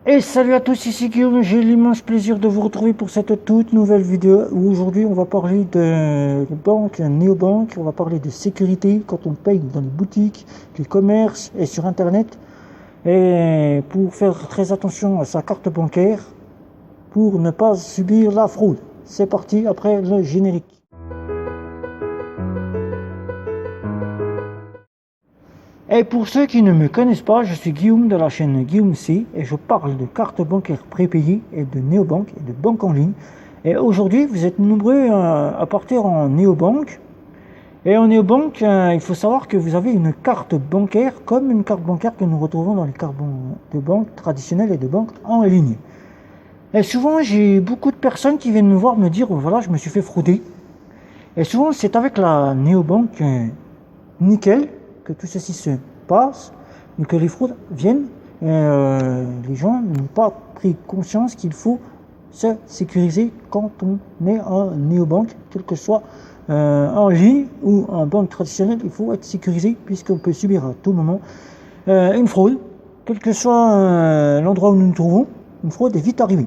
Et salut à tous, ici Guillaume, j'ai l'immense plaisir de vous retrouver pour cette toute nouvelle vidéo où aujourd'hui on va parler de banque, néobanque, on va parler de sécurité quand on paye dans les boutiques, les commerces et sur internet, et pour faire très attention à sa carte bancaire pour ne pas subir la fraude. C'est parti après le générique. Et pour ceux qui ne me connaissent pas, je suis Guillaume de la chaîne Guillaume C et je parle de cartes bancaires prépayées et de néobanques et de banques en ligne. Et aujourd'hui, vous êtes nombreux à partir en néobanque. Et en néobanque, il faut savoir que vous avez une carte bancaire comme une carte bancaire que nous retrouvons dans les cartes de banque traditionnelles et de banque en ligne. Et souvent, j'ai beaucoup de personnes qui viennent me voir me dire, voilà, je me suis fait frauder. Et souvent, c'est avec la néobanque nickel que tout ceci se passe et que les fraudes viennent. Les gens n'ont pas pris conscience qu'il faut se sécuriser quand on est en néobanque, quel que soit en ligne ou en banque traditionnelle. Il faut être sécurisé puisqu'on peut subir à tout moment une fraude, quel que soit l'endroit où nous nous trouvons. Une fraude est vite arrivée.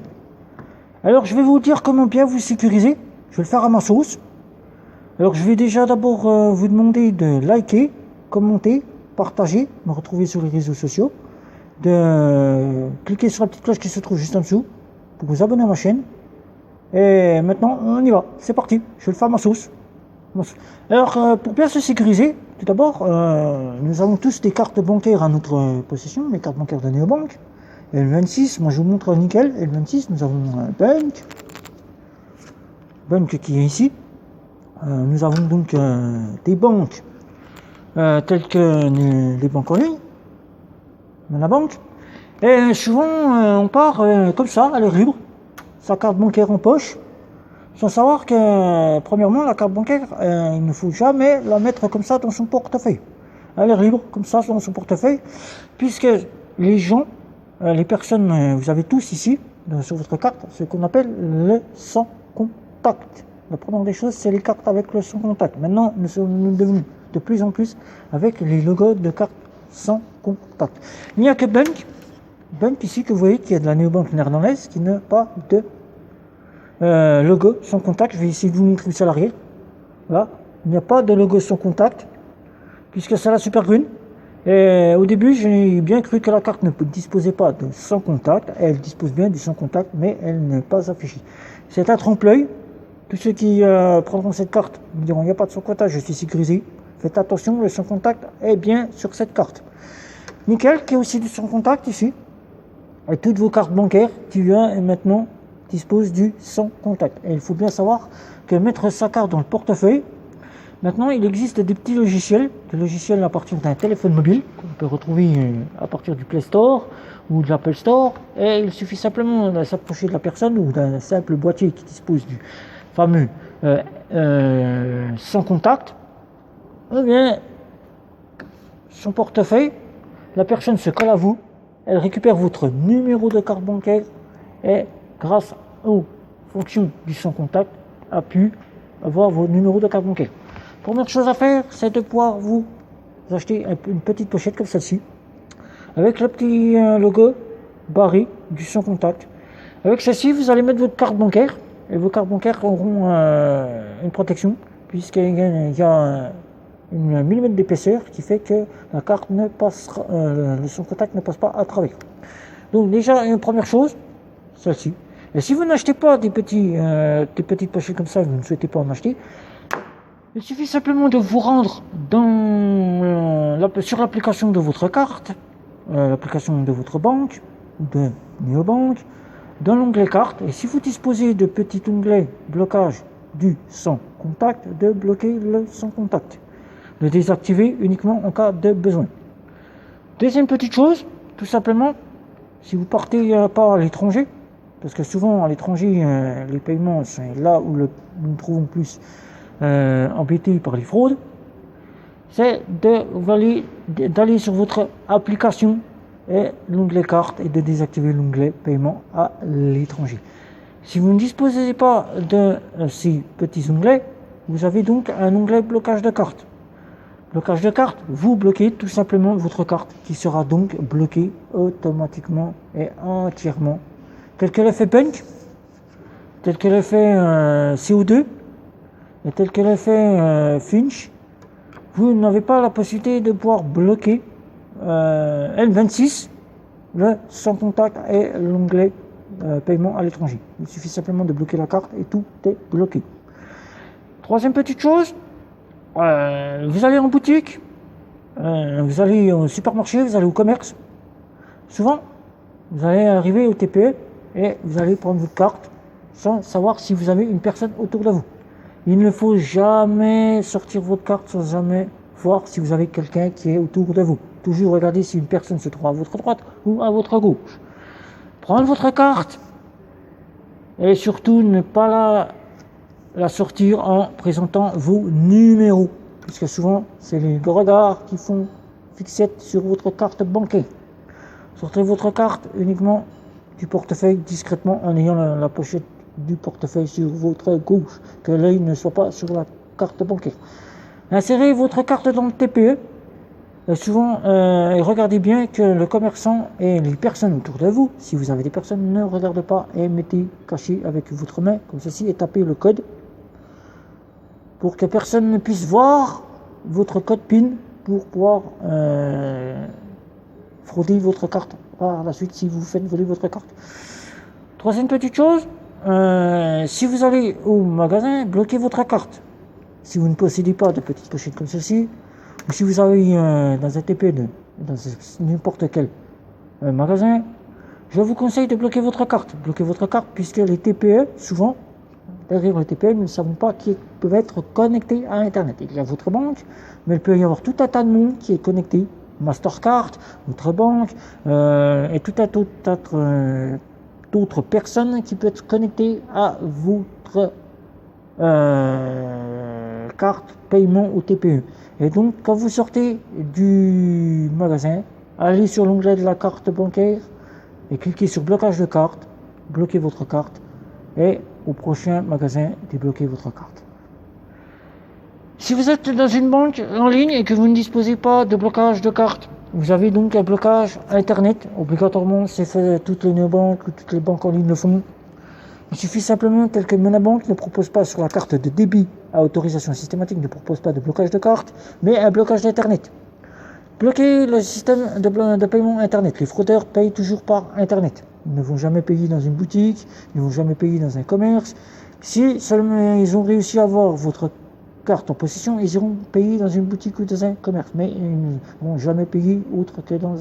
Alors je vais vous dire comment bien vous sécuriser. Je vais le faire à ma sauce. Alors je vais déjà d'abord vous demander de liker, commenter, partager, me retrouver sur les réseaux sociaux, de cliquer sur la petite cloche qui se trouve juste en dessous pour vous abonner à ma chaîne. Et maintenant on y va, c'est parti, je vais le faire à ma sauce. Alors pour bien se sécuriser, tout d'abord nous avons tous des cartes bancaires à notre possession, les cartes bancaires de néobanque. Et le 26, moi je vous montre nickel, et le 26 nous avons Bank qui est ici. Nous avons donc des banques telles que les banques en ligne, la banque. Et souvent, on part comme ça, à l'air libre, sa carte bancaire en poche, sans savoir que, premièrement, la carte bancaire, il ne faut jamais la mettre comme ça dans son portefeuille. À l'air libre, comme ça, dans son portefeuille, puisque les gens, les personnes, vous avez tous ici, sur votre carte, ce qu'on appelle le sans contact. La première des choses, c'est les cartes avec le sans contact. Maintenant, nous sommes devenus de plus en plus avec les logos de cartes sans contact. Il n'y a que Bank ici que vous voyez qui est de la néobanque néerlandaise qui n'a pas de logo sans contact. Je vais essayer de vous montrer le salarié. Là, il n'y a pas de logo sans contact puisque c'est la Super Green. Et au début, j'ai bien cru que la carte ne disposait pas de sans contact. Elle dispose bien du sans contact, mais elle n'est pas affichée. C'est un trompe-l'œil. Tous ceux qui prendront cette carte me diront il n'y a pas de sans contact, je suis sécurisé. Faites attention, le sans contact est bien sur cette carte. Nickel, qui est aussi du sans contact ici. Et toutes vos cartes bancaires qui maintenant disposent du sans contact. Et il faut bien savoir que mettre sa carte dans le portefeuille, maintenant il existe des petits logiciels, des logiciels à partir d'un téléphone mobile, qu'on peut retrouver à partir du Play Store ou de l'Apple Store. Et il suffit simplement de s'approcher de la personne ou d'un simple boîtier qui dispose du fameux sans contact. Eh bien, son portefeuille, la personne se colle à vous, elle récupère votre numéro de carte bancaire et grâce aux fonctions du sans contact a pu avoir vos numéros de carte bancaire. Première chose à faire, c'est de pouvoir vous acheter une petite pochette comme celle-ci avec le petit logo barré du sans contact. Avec celle-ci, vous allez mettre votre carte bancaire et vos cartes bancaires auront une protection puisqu'il y a une millimètre d'épaisseur qui fait que la carte ne passera, le sans contact ne passe pas à travers. Donc déjà une première chose, celle-ci. Et si vous n'achetez pas des petites pochettes comme ça, vous ne souhaitez pas en acheter, il suffit simplement de vous rendre sur l'application de votre carte, l'application de votre banque, de néobanque, dans l'onglet carte. Et si vous disposez de petits onglets blocage du sans contact, de bloquer le sans contact. Le désactiver uniquement en cas de besoin. Deuxième petite chose, tout simplement, si vous partez pas à l'étranger, parce que souvent à l'étranger, les paiements sont là où nous nous trouvons plus embêtés par les fraudes, c'est d'aller sur votre application et l'onglet carte et de désactiver l'onglet paiement à l'étranger. Si vous ne disposez pas de ces petits onglets, vous avez donc un onglet blocage de carte. Blocage de carte, vous bloquez tout simplement votre carte qui sera donc bloquée automatiquement et entièrement. Tel que l'a fait Punk, tel que l'a fait CO2 et tel que l'a fait Finch, vous n'avez pas la possibilité de pouvoir bloquer N26, le sans contact et l'onglet paiement à l'étranger. Il suffit simplement de bloquer la carte et tout est bloqué. Troisième petite chose, vous allez en boutique, vous allez au supermarché, vous allez au commerce. Souvent, vous allez arriver au TPE et vous allez prendre votre carte sans savoir si vous avez une personne autour de vous. Il ne faut jamais sortir votre carte sans jamais voir si vous avez quelqu'un qui est autour de vous. Toujours regarder si une personne se trouve à votre droite ou à votre gauche. Prendre votre carte et surtout ne pas la sortir en présentant vos numéros, puisque souvent c'est les regards qui font fixette sur votre carte bancaire. Sortez votre carte uniquement du portefeuille discrètement en ayant la pochette du portefeuille sur votre gauche, que l'œil ne soit pas sur la carte bancaire. Insérez votre carte dans le TPE et souvent regardez bien que le commerçant et les personnes autour de vous, si vous avez des personnes, ne regardez pas et mettez caché avec votre main comme ceci et tapez le code pour que personne ne puisse voir votre code PIN pour pouvoir frauder votre carte par la suite si vous faites voler votre carte. Troisième petite chose, si vous allez au magasin, bloquez votre carte. Si vous ne possédez pas de petites pochettes comme ceci, ou si vous avez dans un TP, dans n'importe quel magasin, je vous conseille de bloquer votre carte. Bloquez votre carte puisque les TPE, souvent, derrière le TPE, nous ne savons pas qui peuvent être connectés à Internet. Il y a votre banque, mais il peut y avoir tout un tas de monde qui est connecté. Mastercard, votre banque, et tout un tas d'autres personnes qui peuvent être connectées à votre carte paiement au TPE. Et donc, quand vous sortez du magasin, allez sur l'onglet de la carte bancaire et cliquez sur blocage de carte, bloquez votre carte et au prochain magasin, débloquez votre carte. Si vous êtes dans une banque en ligne et que vous ne disposez pas de blocage de carte, vous avez donc un blocage Internet. Obligatoirement, c'est fait, toutes les néobanques ou toutes les banques en ligne le font. Il suffit simplement, tel que Monabank ne propose pas sur la carte de débit à autorisation systématique, ne propose pas de blocage de carte, mais un blocage d'Internet. Bloquez le système de paiement Internet. Les fraudeurs payent toujours par Internet. Ils ne vont jamais payer dans une boutique, ils ne vont jamais payer dans un commerce. Si seulement ils ont réussi à avoir votre carte en possession, ils iront payer dans une boutique ou dans un commerce, mais ils ne vont jamais payer autre que dans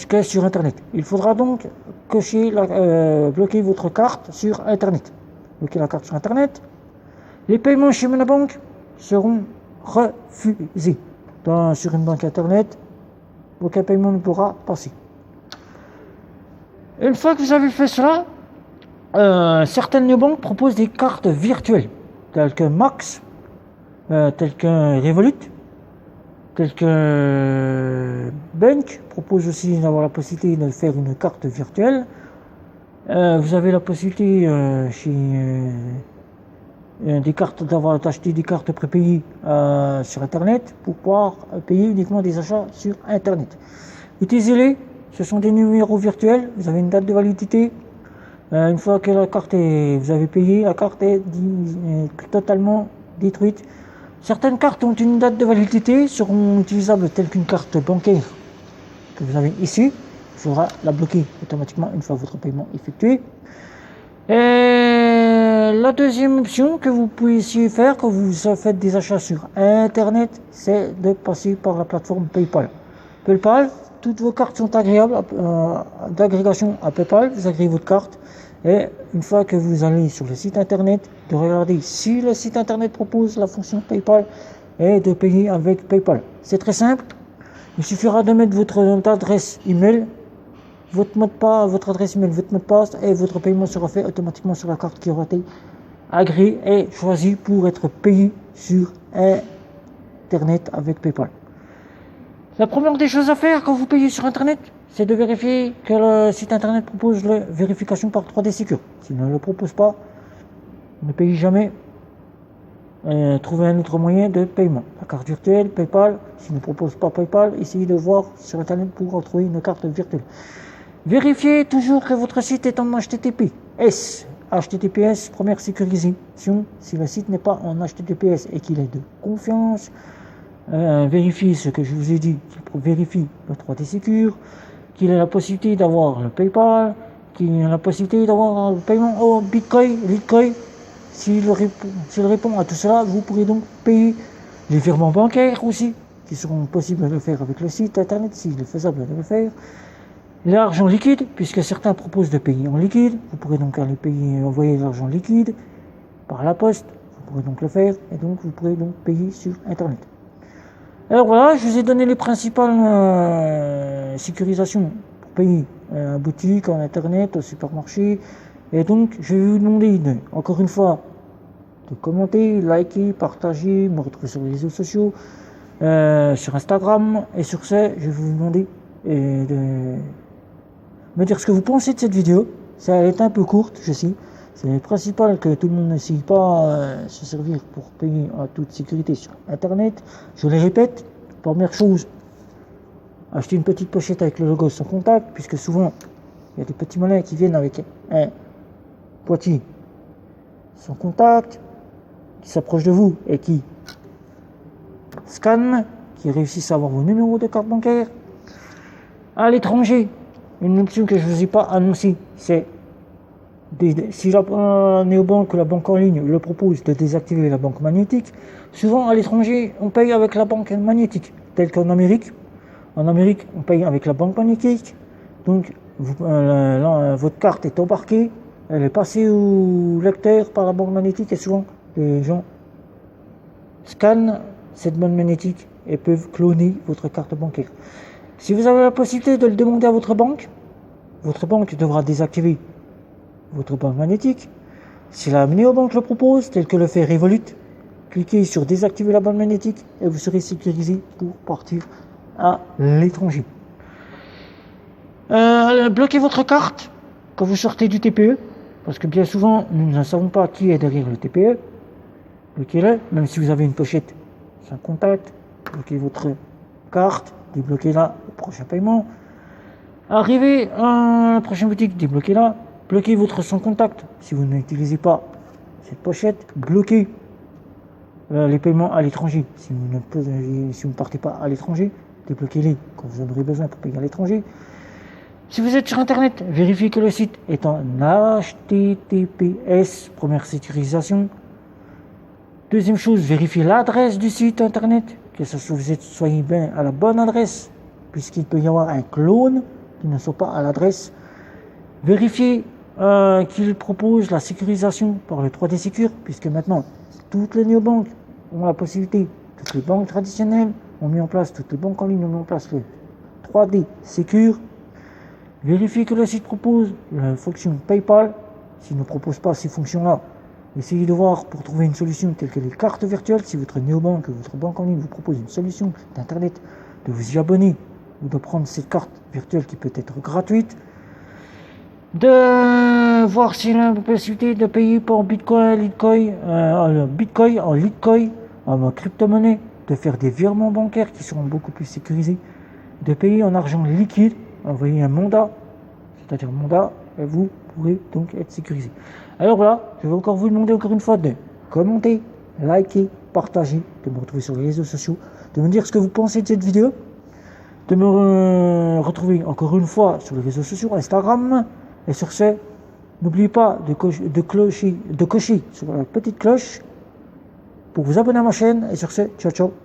que sur Internet. Il faudra donc bloquer votre carte sur Internet. Bloquer la carte sur Internet. Les paiements chez Monabank seront refusés. Sur une banque Internet, aucun paiement ne pourra passer. Une fois que vous avez fait cela, certaines banques proposent des cartes virtuelles, telles que Max, telles que Revolut, telles que Bank propose aussi d'avoir la possibilité de faire une carte virtuelle. Vous avez la possibilité d'acheter des cartes prépayées sur Internet pour pouvoir payer uniquement des achats sur Internet. Utilisez-les, ce sont des numéros virtuels, vous avez une date de validité. Une fois que vous avez payé, la carte est totalement détruite. Certaines cartes ont une date de validité, seront utilisables telle qu'une carte bancaire que vous avez ici. Il faudra la bloquer automatiquement une fois votre paiement effectué. Et la deuxième option que vous pouvez essayer de faire quand vous faites des achats sur Internet, c'est de passer par la plateforme PayPal. PayPal, toutes vos cartes sont agréables d'agrégation à PayPal. Vous agrégez votre carte et une fois que vous allez sur le site Internet, de regarder si le site Internet propose la fonction PayPal et de payer avec PayPal. C'est très simple. Il suffira de mettre votre adresse email, votre mot de passe, votre adresse email, votre mot de passe et votre paiement sera fait automatiquement sur la carte qui aura été agréée et choisie pour être payée sur Internet avec PayPal. La première des choses à faire quand vous payez sur Internet, c'est de vérifier que le site Internet propose la vérification par 3D Secure. S'il ne le propose pas, ne payez jamais trouver un autre moyen de paiement. La carte virtuelle, PayPal. S'il ne propose pas PayPal, essayez de voir sur Internet pour retrouver une carte virtuelle. Vérifiez toujours que votre site est en HTTPS. HTTPS, première sécurisation. Si le site n'est pas en HTTPS et qu'il est de confiance, vérifiez ce que je vous ai dit. Vérifie le 3D Secure, qu'il ait la possibilité d'avoir le PayPal, qu'il ait la possibilité d'avoir le paiement au Bitcoin, Litecoin. S'il répond à tout cela, vous pourrez donc payer les virements bancaires aussi, qui seront possibles de le faire avec le site internet, s'il est faisable de le faire. L'argent liquide, puisque certains proposent de payer en liquide, vous pourrez donc aller envoyer l'argent liquide par la poste, vous pourrez donc le faire, et donc vous pourrez donc payer sur internet. Alors voilà, je vous ai donné les principales sécurisations pour payer en boutique, en internet, au supermarché. Et donc, je vais vous demander, encore une fois, de commenter, liker, partager, me retrouver sur les réseaux sociaux, sur Instagram. Et sur ce, je vais vous demander de me dire ce que vous pensez de cette vidéo. Ça est un peu courte, je sais. C'est le principal que tout le monde n'essaye pas se servir pour payer en toute sécurité sur Internet. Je les répète, première chose, acheter une petite pochette avec le logo sans contact, puisque souvent, il y a des petits malins qui viennent avec un boîtier sans contact, qui s'approche de vous et qui scanne, qui réussissent à avoir vos numéros de carte bancaire. À l'étranger, une option que je ne vous ai pas annoncée, c'est si la néobanque ou la banque en ligne le propose de désactiver la banque magnétique. Souvent à l'étranger, on paye avec la banque magnétique, tel qu'en Amérique. En Amérique, on paye avec la banque magnétique. Donc, votre carte est embarquée, elle est passée au lecteur par la banque magnétique et souvent les gens scannent cette bande magnétique et peuvent cloner votre carte bancaire. Si vous avez la possibilité de le demander à votre banque devra désactiver votre banque magnétique. Si la néobanque le propose, tel que le fait Revolut, cliquez sur désactiver la bande magnétique et vous serez sécurisé pour partir à l'étranger. Bloquez votre carte quand vous sortez du TPE, parce que bien souvent nous ne savons pas qui est derrière le TPE. Bloquez-le, même si vous avez une pochette sans contact. Bloquez votre carte, débloquez-la au prochain paiement. Arrivez à la prochaine boutique, débloquez-la. Bloquez votre sans contact si vous n'utilisez pas cette pochette. Bloquez les paiements à l'étranger. Si vous ne partez pas à l'étranger, débloquez-les quand vous en aurez besoin pour payer à l'étranger. Si vous êtes sur Internet, vérifiez que le site est en HTTPS, première sécurisation. Deuxième chose, vérifiez l'adresse du site Internet, que vous soyez bien à la bonne adresse, puisqu'il peut y avoir un clone qui ne soit pas à l'adresse. Vérifiez qu'il propose la sécurisation par le 3D Secure, puisque maintenant, toutes les néobanques ont la possibilité, toutes les banques traditionnelles ont mis en place, toutes les banques en ligne ont mis en place le 3D Secure. Vérifiez que le site propose la fonction PayPal. S'il ne propose pas ces fonctions-là, essayez de voir pour trouver une solution telle que les cartes virtuelles. Si votre néobanque ou votre banque en ligne vous propose une solution d'Internet, de vous y abonner ou de prendre cette carte virtuelle qui peut être gratuite. De voir s'il y a la possibilité de payer pour Bitcoin, en Litecoin, en crypto-monnaie, de faire des virements bancaires qui seront beaucoup plus sécurisés, de payer en argent liquide, envoyer un mandat, c'est-à-dire mandat, et vous pourrez donc être sécurisé. Alors voilà, je vais encore vous demander encore une fois de commenter, liker, partager, de me retrouver sur les réseaux sociaux, de me dire ce que vous pensez de cette vidéo, de me retrouver encore une fois sur les réseaux sociaux, Instagram. Et sur ce, n'oubliez pas de cocher sur la petite cloche pour vous abonner à ma chaîne. Et sur ce, ciao ciao.